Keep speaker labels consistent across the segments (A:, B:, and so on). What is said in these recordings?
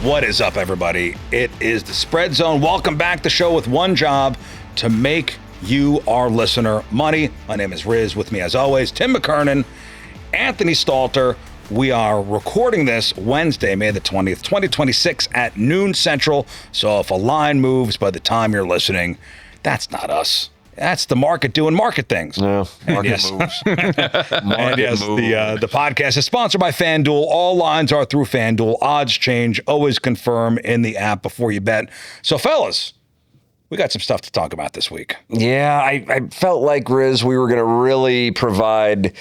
A: What is up, everybody? It is the Spread Zone. Welcome back. The show with one job: to make you, our listener, money. My name is Riz. With me, as always, Tim McKernan, Anthony Stalter. We are recording this Wednesday, May the 20th, 2026 at noon Central. So if a line moves by the time you're listening, that's not us. That's the market doing market things.
B: No, market moves.
A: The podcast is sponsored by FanDuel. All lines are through FanDuel. Odds change. Always confirm in the app before you bet. So, fellas, we got some stuff to talk about this week.
B: Yeah, I felt like, Riz, we were going to really provide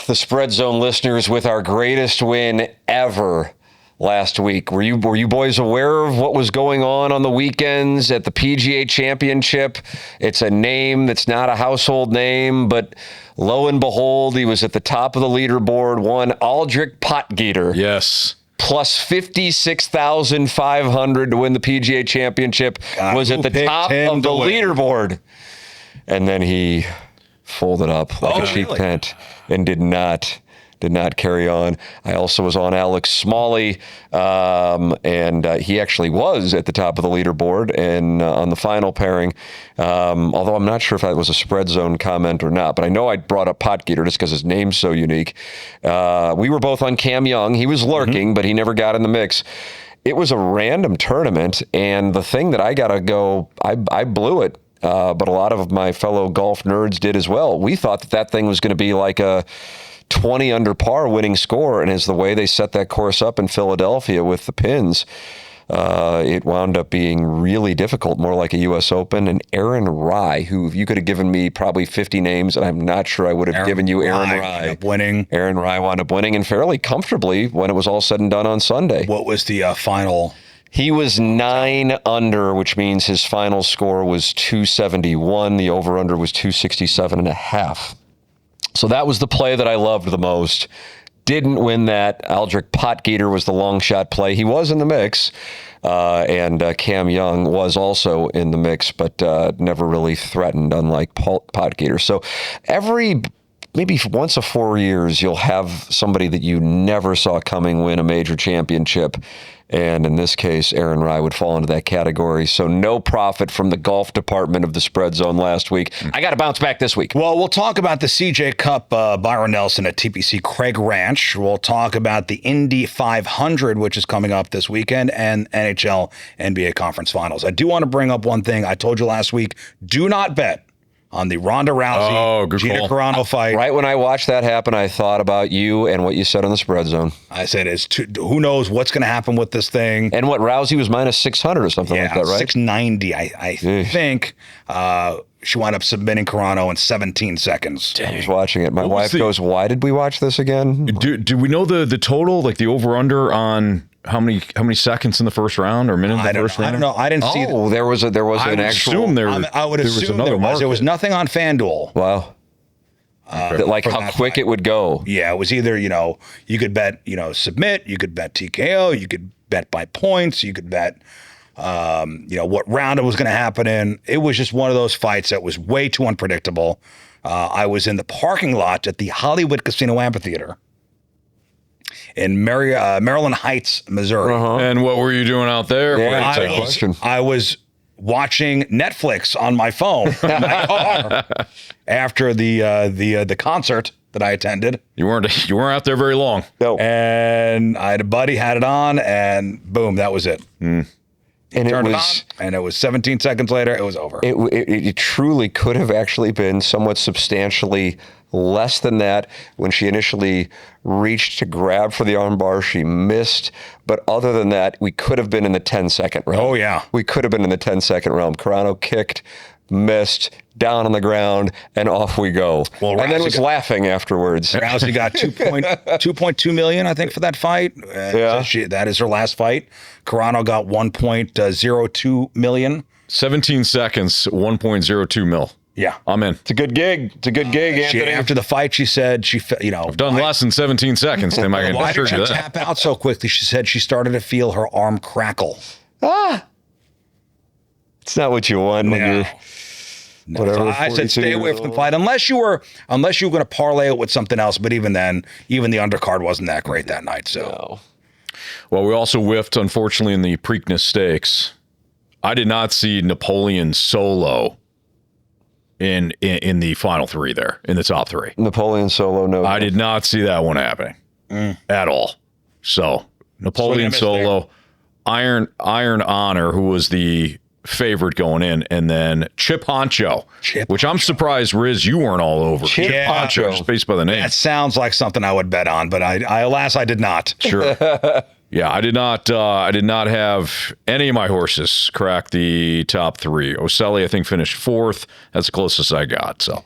B: the Spread Zone listeners with our greatest win ever last week. Were you boys aware of what was going on the weekends at the PGA Championship? It's a name that's not a household name, but lo and behold, he was at the top of the leaderboard. One Aldrich Potgieter.
C: Yes.
B: Plus 56,500 to win the PGA Championship. Was at the top of the leaderboard. And then he folded up like a cheap tent and did not carry on. I also was on Alex Smalley, and he actually was at the top of the leaderboard and on the final pairing, although I'm not sure if that was a Spread Zone comment or not, but I know I brought up Potgieter just because his name's so unique. We were both on Cam Young. He was lurking, but he never got in the mix. It was a random tournament, and the thing that I got to go, I blew it, but a lot of my fellow golf nerds did as well. We thought that thing was going to be like a 20 under par winning score, and as the way they set that course up in Philadelphia with the pins, it wound up being really difficult, more like a U.S. Open. And Aaron Rai, who you could have given me probably 50 names, and I'm not sure I would have given you Aaron Rai. Aaron Rai wound up winning, and fairly comfortably when it was all said and done on Sunday.
A: What was the final?
B: He was 9 under, which means his final score was 271. The over-under was 267.5. So that was the play that I loved the most. Didn't win that. Aldrich Potgieter was the long shot play. He was in the mix, and Cam Young was also in the mix, but never really threatened, unlike Potgieter. So maybe once a 4 years, you'll have somebody that you never saw coming win a major championship. And in this case, Aaron Rai would fall into that category. So no profit from the golf department of the Spread Zone last week. I got to bounce back this week.
A: Well, we'll talk about the CJ Cup Byron Nelson at TPC Craig Ranch. We'll talk about the Indy 500, which is coming up this weekend, and NHL NBA Conference Finals. I do want to bring up one thing. I told you last week, do not bet on the Ronda Rousey, Gina Carano fight.
B: Right when I watched that happen, I thought about you and what you said on the Spread Zone.
A: I said, who knows what's going to happen with this thing.
B: And what, Rousey was minus 600 or something like that, right?
A: 690, I think. She wound up submitting Carano in 17 seconds.
B: Dang. I was watching it. My wife goes, why did we watch this again?
C: Do we know the total, like the over-under on how many seconds in the first round or minute in the first round?
A: I don't know. I didn't see.
B: Oh, there was an actual.
A: I would assume there was. There was nothing on FanDuel.
B: Wow. Like how quick it would go.
A: Yeah, it was either, you could bet, submit, you could bet TKO, you could bet by points, you could bet, what round it was going to happen in. It was just one of those fights that was way too unpredictable. I was in the parking lot at the Hollywood Casino Amphitheater in Maryland Heights, Missouri.
C: And what were you doing out there?
B: Yeah,
A: I was watching Netflix on my phone in my car after the concert that I attended.
C: You weren't out there very long.
B: No.
A: And I had a buddy, had it on, and boom, that was it.
B: And
A: Turned it on, and it was 17 seconds later, it was over.
B: It truly could have actually been somewhat substantially less than that. When she initially reached to grab for the armbar, she missed. But other than that, we could have been in the 10-second realm.
A: Oh, yeah.
B: We could have been in the 10-second realm. Carano kicked, missed, down on the ground, and off we go. Well, and then was laughing afterwards.
A: Rousey got $2.2 million, I think, for that fight. That is her last fight. Carano got $1.02 million.
C: 17 seconds, 1.02 mil.
A: Yeah.
C: I'm in.
B: It's a good gig. Anthony.
A: After the fight, she said,
C: I've done less than 17 seconds, Tim. I can
A: why
C: assure
A: did
C: you
A: she
C: that.
A: tap out so quickly? She said she started to feel her arm crackle.
B: It's not what you want when you're whatever.
A: So I said stay away from the fight unless you were going to parlay it with something else. But even then, even the undercard wasn't that great that night. So.
B: No.
C: Well, we also whiffed, unfortunately, in the Preakness Stakes. I did not see Napoleon Solo in the final three there, in the top three.
B: Napoleon Solo, no.
C: I did not see that one happening at all. So, Napoleon Solo, Iron Honor, who was the favorite going in, and then Chip Honcho, which I'm surprised, Riz, you weren't all over.
B: Chip Honcho,
C: just based by the name.
A: That sounds like something I would bet on, but alas, I did not.
C: Sure. Yeah, I did not have any of my horses crack the top three. Ocelli, I think, finished fourth. That's the closest I got. So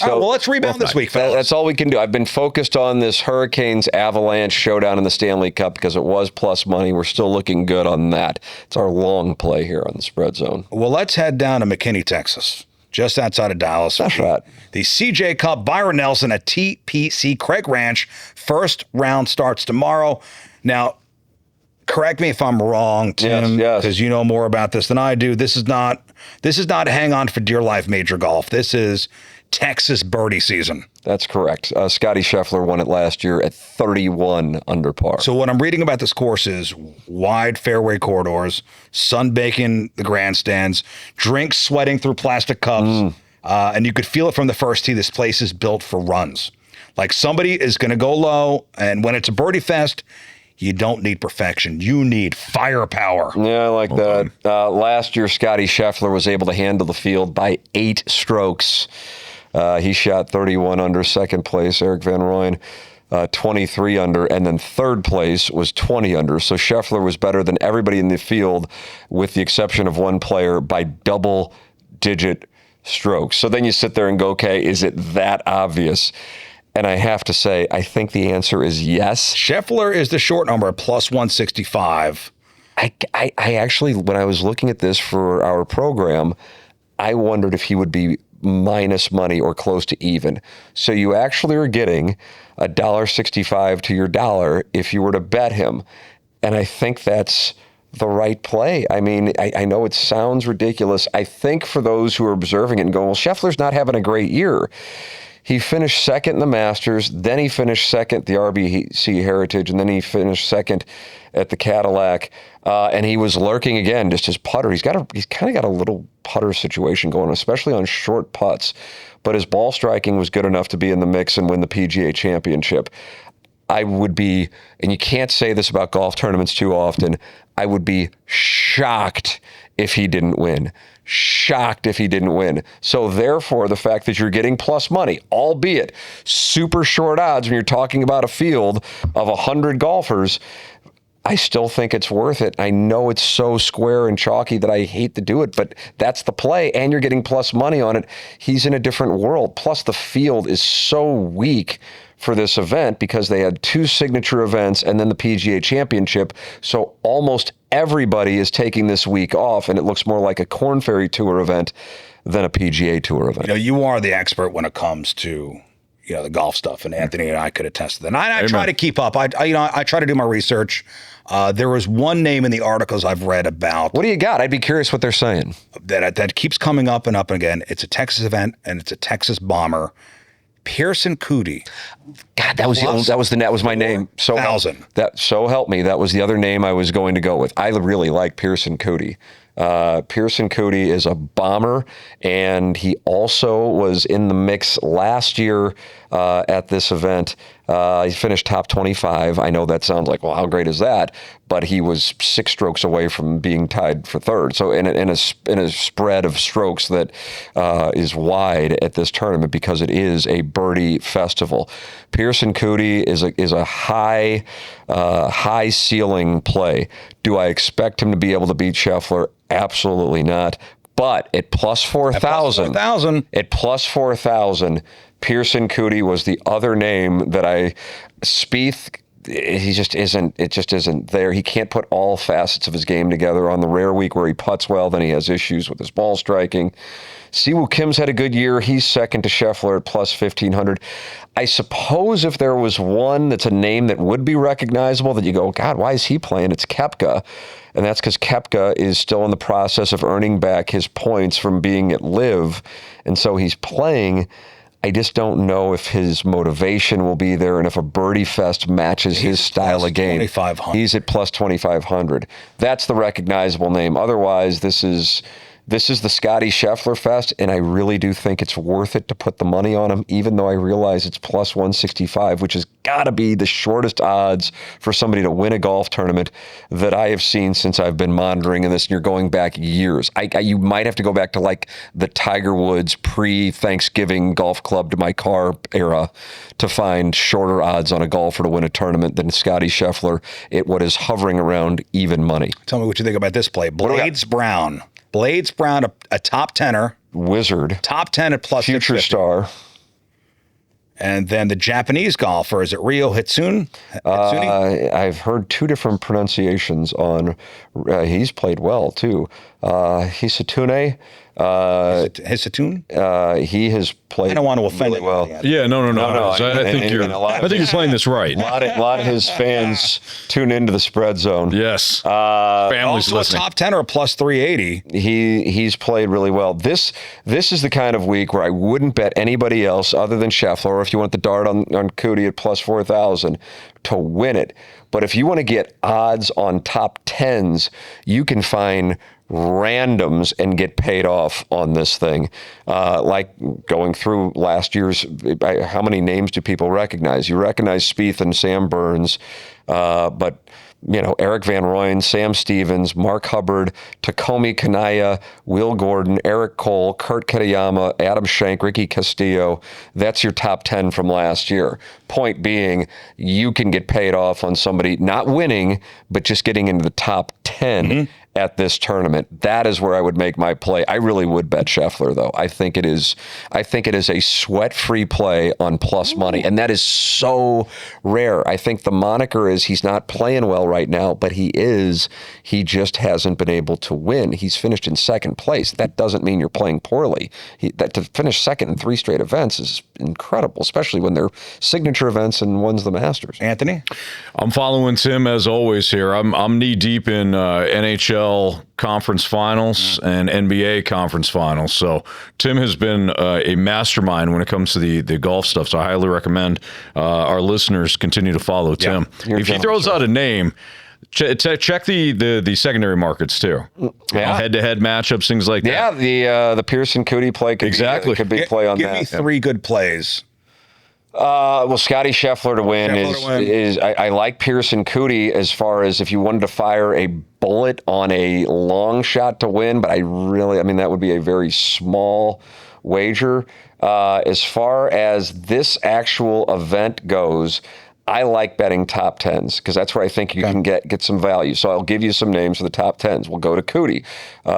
A: all right, well, let's rebound this week, fellas.
B: That's all we can do. I've been focused on this Hurricanes Avalanche showdown in the Stanley Cup because it was plus money. We're still looking good on that. It's our long play here on the spread zone.
A: Well, let's head down to McKinney, Texas, just outside of Dallas.
B: That's right.
A: The CJ Cup Byron Nelson at TPC Craig Ranch. First round starts tomorrow. Now, correct me if I'm wrong, Tim, because you know more about this than I do. This is not hang on for dear life major golf. This is Texas birdie season.
B: That's correct. Scottie Scheffler won it last year at 31 under par.
A: So what I'm reading about this course is wide fairway corridors, sun baking the grandstands, drinks sweating through plastic cups, and you could feel it from the first tee. This place is built for runs. Like somebody is going to go low, and when it's a birdie fest, you don't need perfection. You need firepower.
B: Yeah, I like that. Last year, Scottie Scheffler was able to handle the field by 8 strokes. He shot 31 under. Second place, Eric Van Rooyen, 23 under. And then third place was 20 under. So Scheffler was better than everybody in the field, with the exception of one player, by double-digit strokes. So then you sit there and go, okay, is it that obvious? And I have to say, I think the answer is yes.
A: Scheffler is the short number at plus 165.
B: I actually, when I was looking at this for our program, I wondered if he would be minus money or close to even. So you actually are getting $1.65 to your dollar if you were to bet him. And I think that's the right play. I mean, I know it sounds ridiculous. I think for those who are observing it and going, well, Scheffler's not having a great year. He finished second in the Masters, then he finished second at the RBC Heritage, and then he finished second at the Cadillac. And he was lurking again, just his putter. He's kind of got a little putter situation going, especially on short putts. But his ball striking was good enough to be in the mix and win the PGA Championship. I would be, and you can't say this about golf tournaments too often, I would be shocked if he didn't win. Shocked if he didn't win. So therefore, the fact that you're getting plus money, albeit super short odds when you're talking about a field of 100 golfers, I still think it's worth it. I know it's so square and chalky that I hate to do it, but that's the play, and you're getting plus money on it. He's in a different world. Plus, the field is so weak for this event because they had 2 signature events and then the PGA Championship. So almost everybody is taking this week off, and it looks more like a Korn Ferry Tour event than a PGA Tour event.
A: You know, you are the expert when it comes to, you know, the golf stuff, and Anthony and I could attest to that. And I try to keep up. I try to do my research. There was one name in the articles I've read about.
B: What do you got? I'd be curious what they're saying.
A: That keeps coming up and up again. It's a Texas event, and it's a Texas bomber. Pierceson Coody.
B: God, that was my name. So help me. That was the other name I was going to go with. I really like Pierceson Coody. Pierceson Coody is a bomber, and he also was in the mix last year at this event. He finished top 25. I know that sounds like, well, how great is that? But he was 6 strokes away from being tied for third. So in a spread of strokes that is wide at this tournament because it is a birdie festival. Pierceson Coody is a high ceiling play. Do I expect him to be able to beat Scheffler? Absolutely not. But at plus 4,000, Pierceson Coody was the other name that Spieth, he just isn't. It just isn't there. He can't put all facets of his game together. On the rare week where he putts well, then he has issues with his ball striking. Siwoo Kim's had a good year. He's second to Scheffler at plus 1,500. I suppose if there was one that's a name that would be recognizable that you go, God, why is he playing? It's Koepka. And that's because Koepka is still in the process of earning back his points from being at LIV. And so he's playing. I just don't know if his motivation will be there and if a birdie fest matches his style of game.
A: 2,500.
B: He's at plus 2,500. That's the recognizable name. Otherwise, this is the Scottie Scheffler fest, and I really do think it's worth it to put the money on him, even though I realize it's plus 165, which has got to be the shortest odds for somebody to win a golf tournament that I have seen since I've been monitoring in this, and you're going back years. You might have to go back to like the Tiger Woods pre-Thanksgiving golf club to my car era to find shorter odds on a golfer to win a tournament than Scottie Scheffler at what is hovering around even money.
A: Tell me what you think about this play. Blades Brown, a top tenner.
B: Wizard.
A: Top 10 at plus
B: Future
A: 650.
B: star.
A: And then the Japanese golfer, is it Ryo Hitsune?
B: I've heard two different pronunciations on, he's played well too. Hisatune.
A: Hitsune?
B: He has played.
A: I don't want to offend
B: really well.
C: Yeah, no. I think you're playing this right.
B: A lot of his fans tune into the spread zone.
C: Yes. Families
A: also
C: listening.
A: a top 10 or a plus 380.
B: He's played really well. This is the kind of week where I wouldn't bet anybody else other than Scheffler, or if you want the dart on Coody at plus 4,000 to win it. But if you want to get odds on top 10s, you can find randoms and get paid off on this thing. Like going through last year's, how many names do people recognize? You recognize Spieth and Sam Burns, but Eric Van Rooyen, Sam Stevens, Mark Hubbard, Takomi Kanaya, Will Gordon, Eric Cole, Kurt Kitayama, Adam Schenk, Ricky Castillo. That's your top 10 from last year. Point being, you can get paid off on somebody not winning, but just getting into the top 10 at this tournament. That is where I would make my play. I really would bet Scheffler, though. I think it is a sweat-free play on plus money, and that is so rare. I think the moniker is he's not playing well right now, but he just hasn't been able to win. He's finished in second place. That doesn't mean you're playing poorly. To finish second in 3 straight events is incredible, especially when they're signature events and one's the Masters.
A: Anthony?
C: I'm following Tim as always here. I'm knee deep in NHL conference finals and NBA conference finals. So Tim has been a mastermind when it comes to the golf stuff. So I highly recommend our listeners continue to follow Tim. If he throws out a name, check the secondary markets too.
B: Yeah.
C: Head-to-head matchups, things like that.
B: Yeah, the Pierceson Coody play could be play on
A: Give
B: that.
A: me 3 good plays.
B: Well, Scottie Scheffler to win is I like Pierceson Coody as far as if you wanted to fire a bullet on a long shot to win, but that would be a very small wager. As far as this actual event goes, I like betting top 10s because that's where I think you can get some value. So I'll give you some names for the top 10s. We'll go to Coody.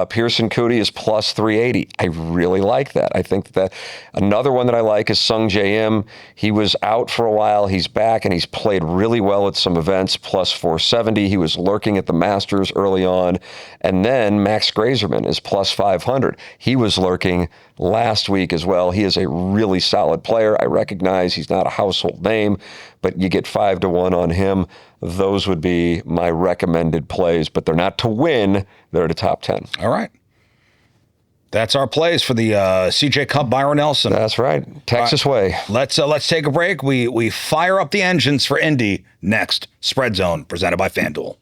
B: Pierceson Coody is plus 380. I really like that. I think that another one that I like is Sung J M. He was out for a while. He's back, and he's played really well at some events, plus 470. He was lurking at the Masters early on. And then Max Grazerman is plus 500. He was lurking last week as well. He is a really solid player. I recognize he's not a household name, but you get 5-1 on him. Those would be my recommended plays, but they're not to win. They're to top 10.
A: All right. That's our plays for the CJ Cup Byron Nelson.
B: That's right. Texas way.
A: Let's take a break. We fire up the engines for Indy next. Spread Zone presented by FanDuel.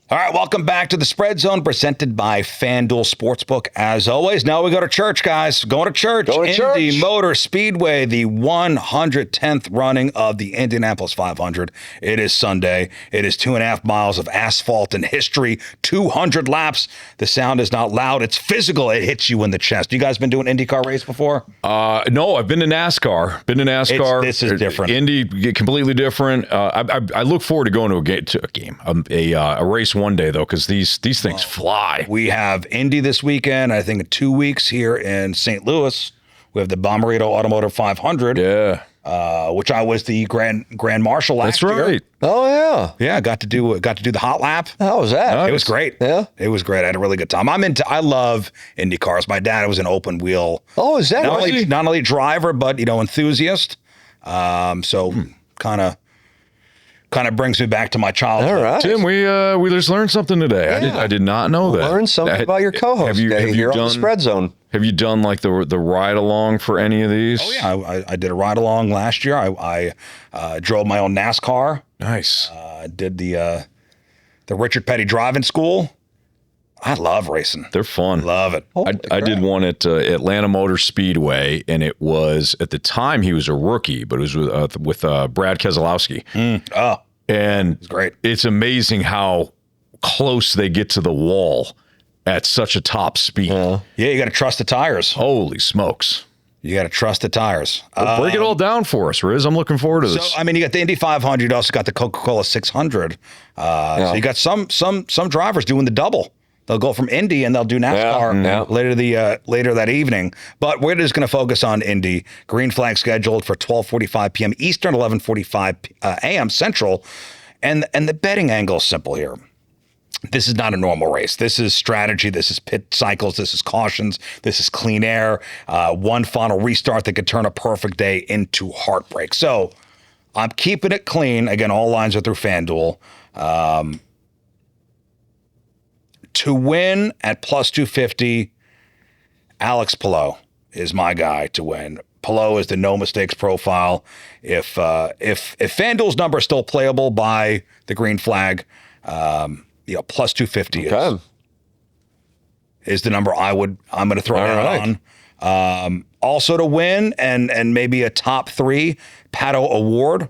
A: All right, welcome back to the Spread Zone presented by FanDuel Sportsbook. As always, now we go to church, guys. Going to church. Indy Motor Speedway, the 110th running of the Indianapolis 500. It is Sunday. It is 2.5 miles of asphalt and history, 200 laps. The sound is not loud. It's physical. It hits you in the chest. You guys been doing IndyCar race before?
C: No, I've been to NASCAR.
A: This is different.
C: Indy, completely different. I look forward to going to a race one day, though, because these things fly.
A: We have Indy this weekend. I think in 2 weeks here in St. Louis. We have the Bommarito Automotive 500.
C: Yeah.
A: Which I was the Grand Marshal last year.
C: That's right.
B: Oh, yeah.
A: Yeah, got to do the hot lap.
B: How was that?
A: It was great.
B: Yeah.
A: It was great. I had a really good time. I love Indy cars. My dad was an open wheel.
B: Oh, is that
A: not only driver, but enthusiast. So kind of brings me back to my childhood.
B: All right.
C: Tim, we just learned something today.
B: Yeah.
C: I did not know that.
B: Learned something about your co-host
C: have you
B: here on the
C: done
B: Spread Zone.
C: Have you done like the ride along for any of these?
A: Oh yeah, I did a ride along last year. I drove my own NASCAR.
C: Nice.
A: Did the Richard Petty driving school. I love racing.
C: They're fun.
A: Love it.
C: I did one at Atlanta Motor Speedway, and it was, at the time, he was a rookie, but it was with Brad Keselowski. And
A: it's great.
C: It's amazing how close they get to the wall at such a top speed.
A: Yeah, you got to trust the tires.
C: Holy smokes.
A: You got to trust the tires.
C: Well, break it all down for us, Riz. I'm looking forward to this.
A: So, I mean, you got the Indy 500. You also got the Coca-Cola 600. So you got some drivers doing the double. They'll go from Indy and they'll do NASCAR later that evening. But we're just going to focus on Indy. Green flag scheduled for 12:45 p.m. Eastern, 11:45 a.m. Central. And the betting angle is simple here. This is not a normal race. This is strategy. This is pit cycles. This is cautions. This is clean air. One final restart that could turn a perfect day into heartbreak. So I'm keeping it clean. Again, all lines are through FanDuel. To win at plus 250, Alex Palou is my guy to win. Palou is the no mistakes profile. If FanDuel's number is still playable by the green flag, plus 250 is the number I'm going to throw down on. Also to win and maybe a top 3 Pato Award.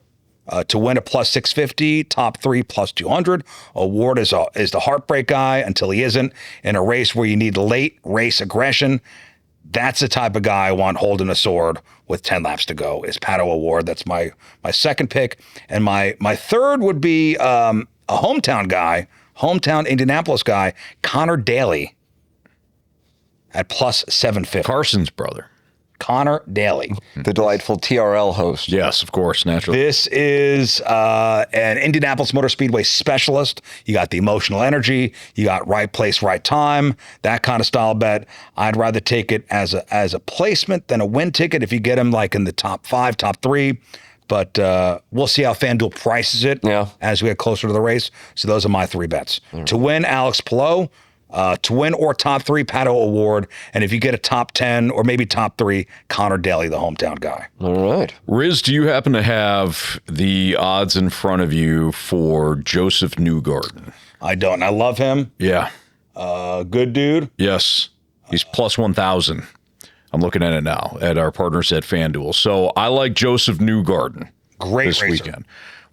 A: To win a plus 650, top 3 plus 200. Award is the heartbreak guy until he isn't. In a race where you need late race aggression, that's the type of guy I want holding a sword with 10 laps to go, is Pato Award. That's my second pick. And my third would be a hometown guy, hometown Indianapolis guy, Connor Daly at plus 750.
C: Carson's brother.
A: Connor Daly.
B: The delightful TRL host.
C: Yes, of course, naturally.
A: This is an Indianapolis Motor Speedway specialist. You got the emotional energy. You got right place, right time, that kind of style bet. I'd rather take it as a placement than a win ticket if you get him like in the top 5, top 3. But we'll see how FanDuel prices it as we get closer to the race. So those are my 3 bets. Right. To win, Alex Palou. To win or top 3, Pato Award. And if you get a top 10 or maybe top 3, Connor Daly, the hometown guy.
B: All right.
C: Riz, do you happen to have the odds in front of you for Josef Newgarden?
A: I don't. I love him.
C: Yeah.
A: Good dude.
C: Yes. He's plus 1,000. I'm looking at it now at our partners at FanDuel. So I like Josef Newgarden.
A: Great
C: this
A: racer.
C: Weekend.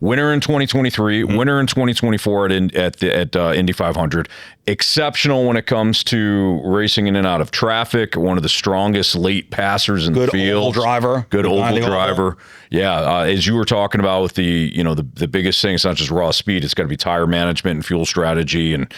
C: Winner in 2023, winner in 2024 at Indy 500. Exceptional when it comes to racing in and out of traffic. One of the strongest late passers in the field.
A: Good oval driver.
C: Good oval driver. Yeah, as you were talking about with the biggest thing, it's not just raw speed. It's got to be tire management and fuel strategy, and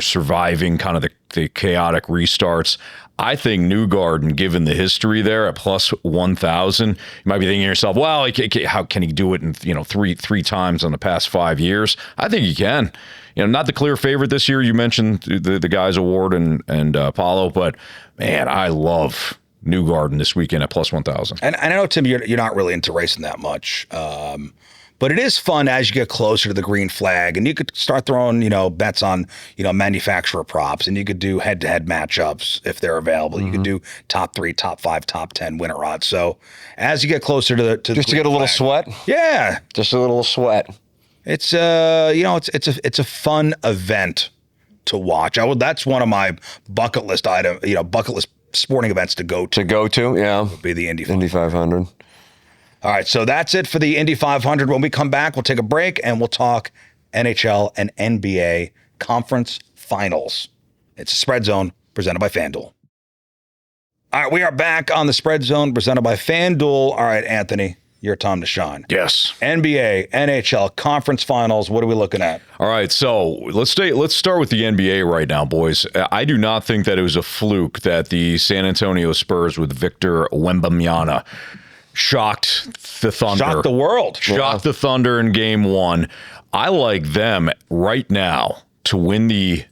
C: surviving kind of the chaotic restarts. I think Newgarden, given the history there at plus 1,000, you might be thinking to yourself, well, how can he do it in three times in the past 5 years? I think he can. Not the clear favorite this year. You mentioned the guys Award and Apollo, but man, I love Newgarden this weekend at plus 1,000.
A: And I know, Tim, you're not really into racing that much. But it is fun as you get closer to the green flag, and you could start throwing, bets on, manufacturer props, and you could do head-to-head matchups if they're available. Mm-hmm. You could do top 3, top 5, top 10 winner odds. So as you get closer to the
B: just to get a little sweat,
A: yeah,
B: just a little sweat.
A: It's it's a fun event to watch. That's one of my bucket list sporting events to go to.
B: Yeah,
A: would be the Indy
B: 500.
A: All right, so that's it for the Indy 500. When we come back, we'll take a break and we'll talk NHL and NBA conference finals. It's a Spread Zone presented by FanDuel. All right, we are back on the Spread Zone presented by FanDuel. All right, Anthony, your time to shine.
C: Yes.
A: NBA, NHL conference finals. What are we looking at?
C: All right, so let's start with the NBA right now, boys. I do not think that it was a fluke that the San Antonio Spurs with Victor Wembanyama shocked the Thunder.
A: Shocked the world.
C: Shocked the Thunder in game 1. I like them right now to win the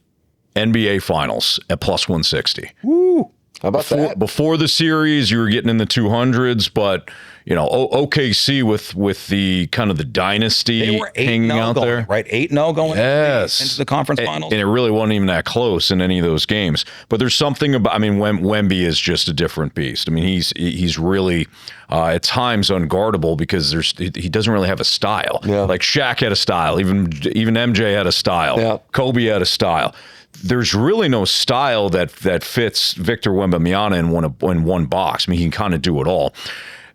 C: NBA Finals at plus 160.
A: Woo.
B: How about that?
C: Before the series, you were getting in the 200s, but OKC with the kind of the dynasty
A: they were
C: hanging out
A: going,
C: there,
A: right? 8-0 going into the conference finals,
C: and it really wasn't even that close in any of those games. But there's something about. I mean, Wemby is just a different beast. I mean, he's really at times unguardable because he doesn't really have a style.
B: Yeah.
C: Like Shaq had a style, even MJ had a style,
B: yeah.
C: Kobe had a style. There's really no style that fits Victor Wembanyama in one box. I mean, he can kind of do it all.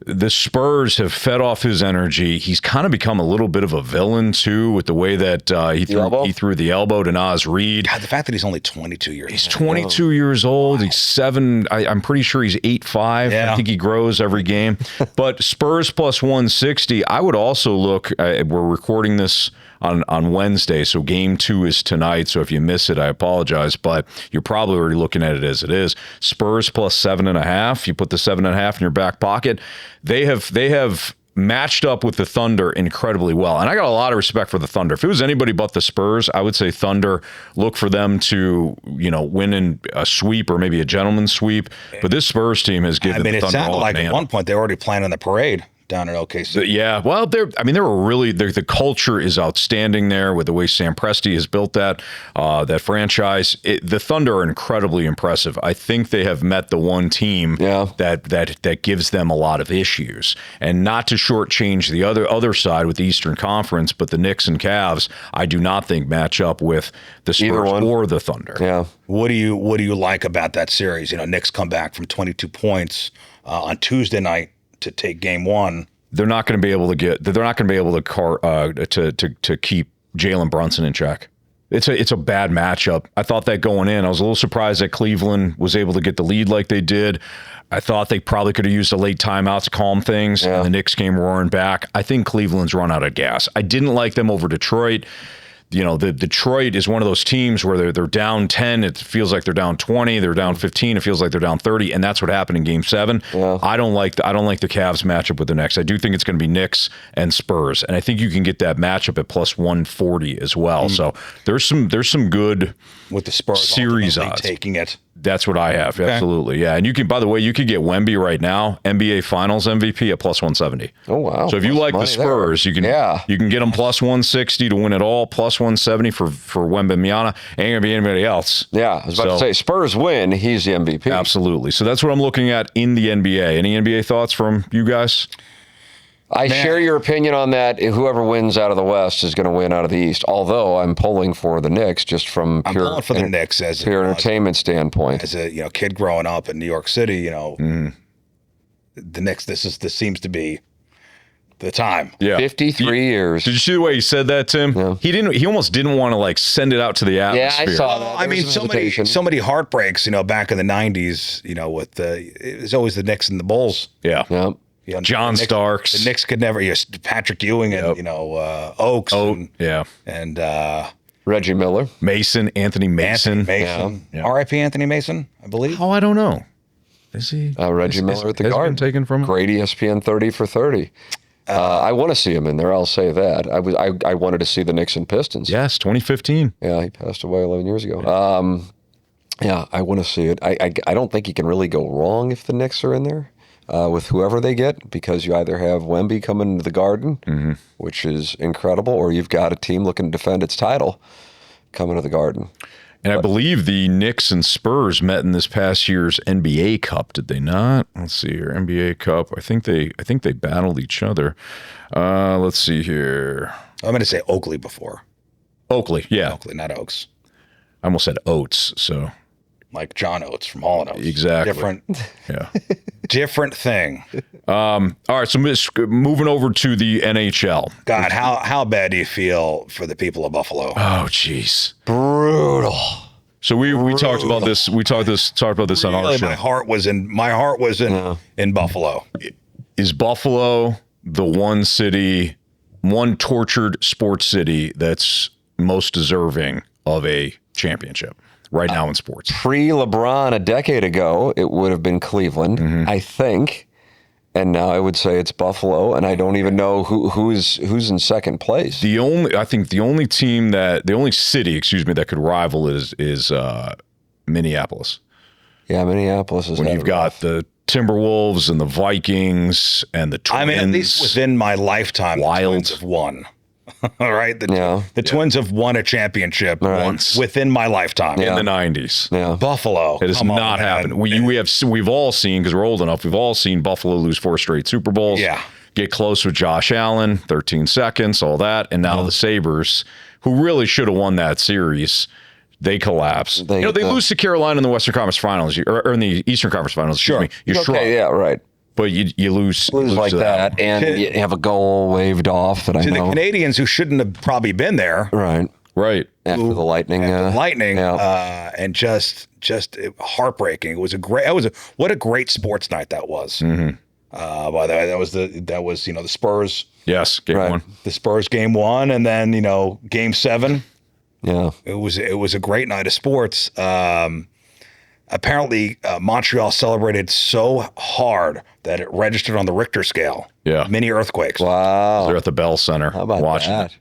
C: The Spurs have fed off his energy. He's kind of become a little bit of a villain, too, with the way that he threw the elbow to Naz Reid.
A: God, the fact that he's only 22 years old.
C: He's 22 years old. Wow. He's 7. I'm pretty sure he's 8'5". Yeah. I think he grows every game. But Spurs plus 160, I would also look, we're recording this on Wednesday, so game 2 is tonight. So if you miss it, I apologize, but you're probably already looking at it as it is. Spurs plus 7.5. You put the 7.5 in your back pocket. They have matched up with the Thunder incredibly well, and I got a lot of respect for the Thunder. If it was anybody but the Spurs, I would say Thunder. Look for them to win in a sweep or maybe a gentleman's sweep. But this Spurs team has given. The Thunder
A: it sounded like
C: at
A: one point they were already planning the parade down at OKC.
C: Yeah, well, the culture is outstanding there with the way Sam Presti has built that franchise. The Thunder are incredibly impressive. I think they have met the one team that gives them a lot of issues. And not to shortchange the other side with the Eastern Conference, but the Knicks and Cavs, I do not think match up with the Spurs or the Thunder.
B: Yeah.
A: What do you like about that series? Knicks come back from 22 points on Tuesday night to take game 1.
C: They're not going to be able to keep Jalen Brunson in check. It's a bad matchup. I thought that going in. I was a little surprised that Cleveland was able to get the lead like they did. I thought they probably could have used a late timeout to calm things, and the Knicks came roaring back. I think Cleveland's run out of gas. I didn't like them over Detroit. The Detroit is one of those teams where they're down 10. It feels like they're down 20. They're down 15. It feels like they're down 30, and that's what happened in Game 7. Yeah. I don't like the Cavs matchup with the Knicks. I do think it's going to be Knicks and Spurs, and I think you can get that matchup at plus 140 as well. So there's some good
A: with the Spurs
C: series odds
A: taking it.
C: That's what I have. Okay. Absolutely. Yeah. And you can, by the way, you could get Wemby right now, NBA Finals MVP at plus 170.
B: Oh, wow.
C: So if you like the Spurs, you can get them plus 160 to win it all, plus 170 for Wembanyama. Ain't going to be anybody else.
B: Yeah. I was about to say, Spurs win, he's the MVP.
C: Absolutely. So that's what I'm looking at in the NBA. Any NBA thoughts from you guys?
B: I share your opinion on that. Whoever wins out of the West is going to win out of the East. Although I'm pulling for the Knicks, just from
A: pure the Knicks as
B: pure entertainment standpoint.
A: As a kid growing up in New York City, the Knicks. This seems to be the time.
B: Yeah, 53 years.
C: Did you see the way he said that, Tim? Yeah. He almost didn't want to send it out to the atmosphere.
B: Yeah, I saw that.
A: I mean, so many heartbreaks. Back in the '90s. With it was always the Knicks and the Bulls.
C: Yeah.
B: Yeah.
C: John Starks.
A: The Knicks could never. Patrick Ewing and Oaks. And
B: Reggie Miller,
C: Anthony Mason.
A: Yeah. R.I.P. Anthony Mason, I believe.
C: Oh, I don't know. Is he?
B: Reggie Miller at the Garden.
C: Taken from him?
B: Great ESPN 30 for 30. I want to see him in there. I'll say that. I wanted to see the Knicks and Pistons.
C: Yes, 2015.
B: Yeah, he passed away 11 years ago. Yeah, I want to see it. I don't think you can really go wrong if the Knicks are in there. With whoever they get, because you either have Wemby coming to the Garden, which is incredible, or you've got a team looking to defend its title coming to the Garden.
C: And I believe the Knicks and Spurs met in this past year's NBA Cup, did they not? Let's see here, NBA Cup. I think they battled each other. Let's see here.
A: I'm going to say Oakley before.
C: Oakley, yeah.
A: Oakley, not Oaks.
C: I almost said Oates, so.
A: Like John Oates from Hall & Oates.
C: Exactly.
A: Different thing.
C: All right, so moving over to the NHL.
A: God, how bad do you feel for the people of Buffalo?
C: Oh, jeez.
B: Brutal.
C: So we talked about this. We talked about this on our show.
A: My heart was in Buffalo.
C: Is Buffalo the one tortured sports city that's most deserving of a championship right now in sports?
B: Pre-LeBron a decade ago, it would have been Cleveland, I think. And now I would say it's Buffalo, and I don't even know who's in second place.
C: The only city, that could rival is Minneapolis.
B: Yeah, Minneapolis is
C: when you've got the Timberwolves and the Vikings and the Twins.
A: I mean, at least within my lifetime, the Twins have won. All right, the Twins have won a championship once within my lifetime
C: in the 90s.
B: Yeah.
A: Buffalo.
C: It has not happened. We've all seen, because we're old enough, we've all seen Buffalo lose 4 straight Super Bowls.
A: Yeah.
C: Get close with Josh Allen, 13 seconds, all that, and now the Sabres, who really should have won that series, they collapse. They lose to Carolina in the Western Conference Finals, or in the Eastern Conference Finals.
A: Sure.
C: You shrug.
B: Yeah, right.
C: But you lose
B: like that, and you have a goal waved off that I know.
A: To the Canadians who shouldn't have probably been there.
B: Right. After the Lightning.
A: And just heartbreaking. It was what a great sports night that was.
B: Mm-hmm.
A: By the way, that was the Spurs.
C: Yes, game 1.
A: The Spurs game 1, and then game 7.
B: Yeah,
A: it was a great night of sports. Apparently, Montreal celebrated so hard that it registered on the Richter scale.
C: Yeah,
A: mini earthquakes.
B: Wow,
C: they're at the Bell Center.
B: How about
C: watching
B: that?
C: It.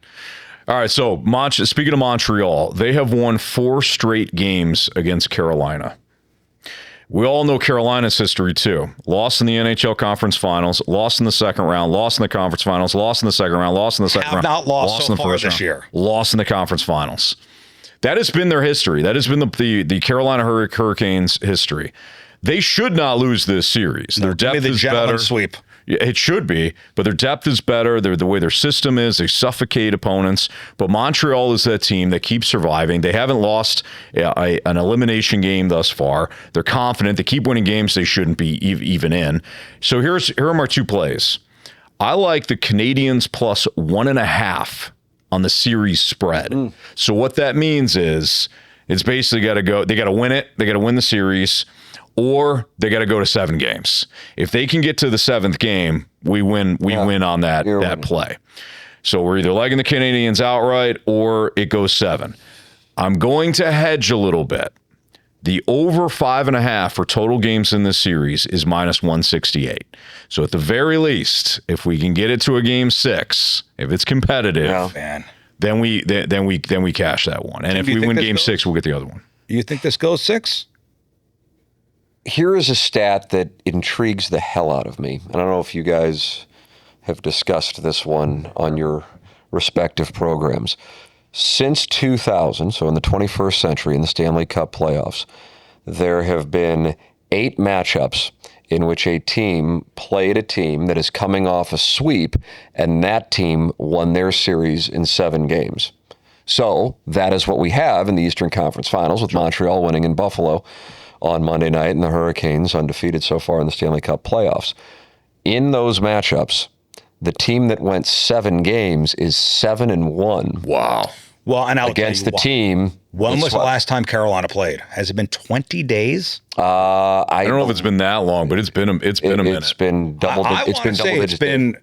C: All right, so speaking of Montreal, they have won 4 straight games against Carolina. We all know Carolina's history, too. Lost in the NHL Conference Finals, lost in the second round, lost in the Conference Finals, lost in the second round, lost in the second round.
A: Have not lost so
C: in the
A: far
C: first
A: this
C: round,
A: year.
C: Lost in the Conference Finals. That has been their history. That has been the Carolina Hurricanes' history. They should not lose this series. Their depth is better.
A: Sweep.
C: It should be, but their depth is better. The way their system is, they suffocate opponents. But Montreal is that team that keeps surviving. They haven't lost an elimination game thus far. They're confident. They keep winning games they shouldn't be even in. So here are my 2 plays. I like the Canadiens plus 1.5 on the series spread. So what that means is it's basically got to go. They got to win it. They got to win the series. Or they got to go to 7 games. If they can get to the 7th game, we win. We win on that play. So we're either legging the Canadiens outright or it goes 7. I'm going to hedge a little bit. The over 5.5 for total games in this series is minus 168. So at the very least, if we can get it to a game 6, if it's competitive, then we cash that one. And if we win game 6, we'll get the other one.
A: You think this goes 6?
B: Here is a stat that intrigues the hell out of me. I don't know if you guys have discussed this one on your respective programs. Since 2000, so in the 21st century in the Stanley Cup playoffs, there have been 8 matchups in which a team played a team that is coming off a sweep, and that team won their series in 7 games. So that is what we have in the Eastern Conference Finals, with Montreal winning in Buffalo on Monday night, and the Hurricanes undefeated so far in the Stanley Cup playoffs. In those matchups, the team that went 7 games is 7-1.
C: Wow.
A: Well, and
B: against the team.
A: When was the last time Carolina played? Has it been 20 days?
B: I
C: don't know if it's been that long, but it's been a minute.
B: It's been double digit.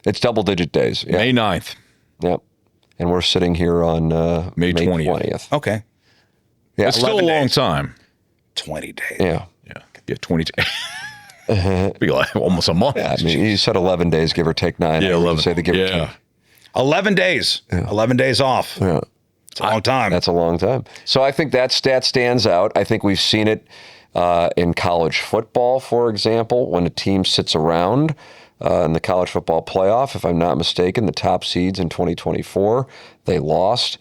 B: It's double-digit days. Yeah.
C: May 9th.
B: Yep. And we're sitting here on May 20th.
A: Okay.
B: Yeah,
C: it's still a long time.
A: 20 days.
B: Yeah.
C: 20 days. Be like almost a month.
B: Yeah, I mean, you said 11 days, give or take 9.
C: Yeah, 11.
B: Say the give or take.
A: 11 days. Yeah. 11 days off.
B: Yeah.
A: It's a long time.
B: That's a long time. So I think that stat stands out. I think we've seen it in college football, for example, when a team sits around in the college football playoff. If I'm not mistaken, the top seeds in 2024, they lost.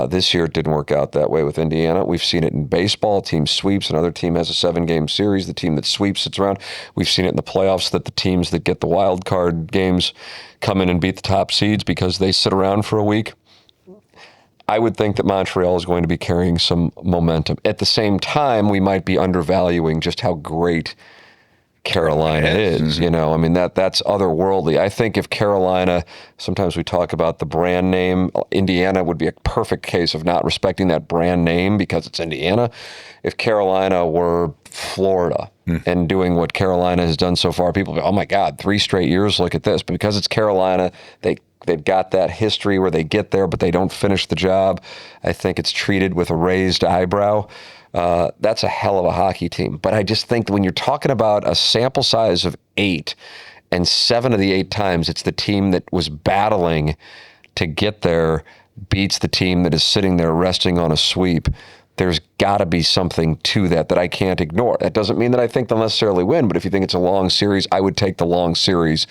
B: This year, it didn't work out that way with Indiana. We've seen it in baseball. Team sweeps. Another team has a 7-game series. The team that sweeps sits around. We've seen it in the playoffs that the teams that get the wild card games come in and beat the top seeds because they sit around for a week. I would think that Montreal is going to be carrying some momentum. At the same time, we might be undervaluing just how great Carolina is. You know, I mean, that's otherworldly. I think if Carolina, sometimes we talk about the brand name, Indiana would be a perfect case of not respecting that brand name because it's Indiana. If Carolina were Florida and doing what Carolina has done so far, people go, oh my God, 3 straight years, look at this. But because it's Carolina, they've got that history where they get there, but they don't finish the job. I think it's treated with a raised eyebrow. That's a hell of a hockey team. But I just think that when you're talking about a sample size of 8, and 7 of the 8 times it's the team that was battling to get there beats the team that is sitting there resting on a sweep, there's got to be something to that I can't ignore. That doesn't mean that I think they'll necessarily win, but if you think it's a long series, I would take the long series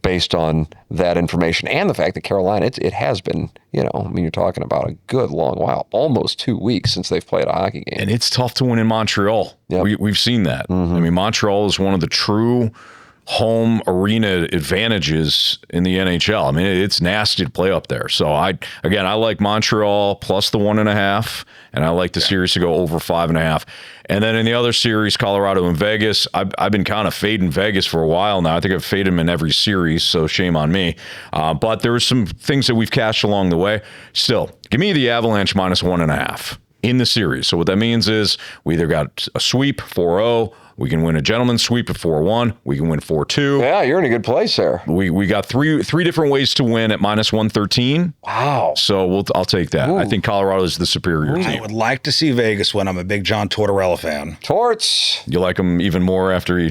B: based on that information and the fact that Carolina, it has been, you're talking about a good long while, almost 2 weeks since they've played a hockey game.
C: And it's tough to win in Montreal. Yep. We've seen that. Mm-hmm. I mean, Montreal is one of the true home arena advantages in the NHL. I mean, it's nasty to play up there. So I like Montreal plus the 1.5, and I like the series to go over 5.5. And then in the other series, Colorado and Vegas, I've been kind of fading Vegas for a while now. I think I've faded them in every series, so shame on me. But there were some things that we've cashed along the way. Still, give me the Avalanche minus 1.5 in the series. So what that means is we either got a sweep, 4-0, we can win a gentleman's sweep at 4-1. We can win 4-2.
B: Yeah, you're in a good place there.
C: We got three different ways to win at minus 113.
B: Wow.
C: So I'll take that. Ooh. I think Colorado is the superior team.
A: I would like to see Vegas win. I'm a big John Tortorella fan.
B: Torts.
C: You like him even more after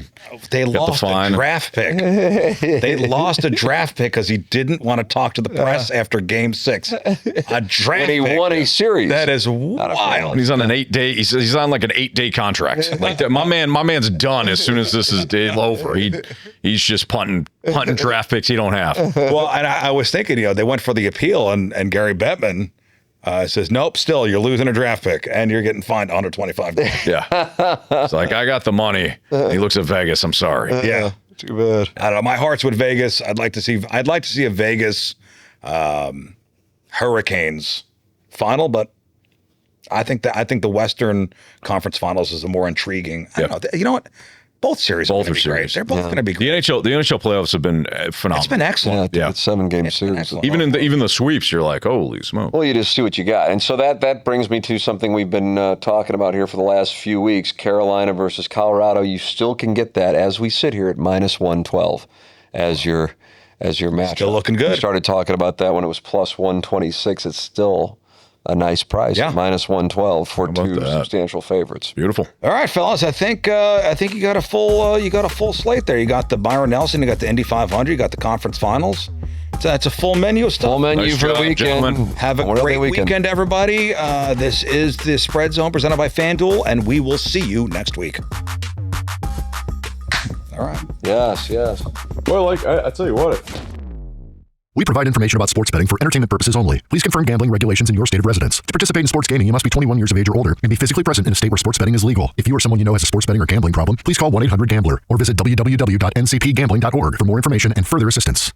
A: they lost a draft pick. They lost a draft pick because he didn't want to talk to the press after Game 6. A draft pick.
B: When he won a series.
C: That is wild. He's on an 8-day. He's on like an 8-day contract. Like that. My man's done as soon as this is over. He's just punting draft picks he don't have.
A: Well, and I was thinking, they went for the appeal, and Gary Bettman says, nope, still, you're losing a draft pick, and you're getting fined $125.
C: Yeah. It's like, I got the money. He looks at Vegas. I'm sorry.
A: Yeah.
B: Too bad.
A: I don't know. My heart's with Vegas. I'd like to see a Vegas Hurricanes final, but I think the Western Conference Finals is the more intriguing. I don't know. You know what? Both series are great. They're both going to be great.
C: The NHL playoffs have been phenomenal.
A: It's been excellent.
B: Yeah, it's 7-game series.
C: Even the sweeps, you're like, holy smoke.
B: Well, you just see what you got. And so that brings me to something we've been talking about here for the last few weeks, Carolina versus Colorado. You still can get that as we sit here at minus 112 as your match.
A: Still looking good.
B: We started talking about that when it was plus 126. It's still a nice price, minus 112 for two substantial favorites.
C: Beautiful.
A: All right, fellas. I think you got a full slate there. You got the Byron Nelson, you got the Indy 500, you got the conference finals. It's a full menu of stuff.
B: Full menu for the weekend.
C: Gentlemen.
A: Have a great weekend, everybody. This is the Spread Zone presented by FanDuel, and we will see you next week. All right.
B: Yes.
C: Well, I tell you what.
D: We provide information about sports betting for entertainment purposes only. Please confirm gambling regulations in your state of residence. To participate in sports gaming, you must be 21 years of age or older and be physically present in a state where sports betting is legal. If you or someone you know has a sports betting or gambling problem, please call 1-800-GAMBLER or visit www.ncpgambling.org for more information and further assistance.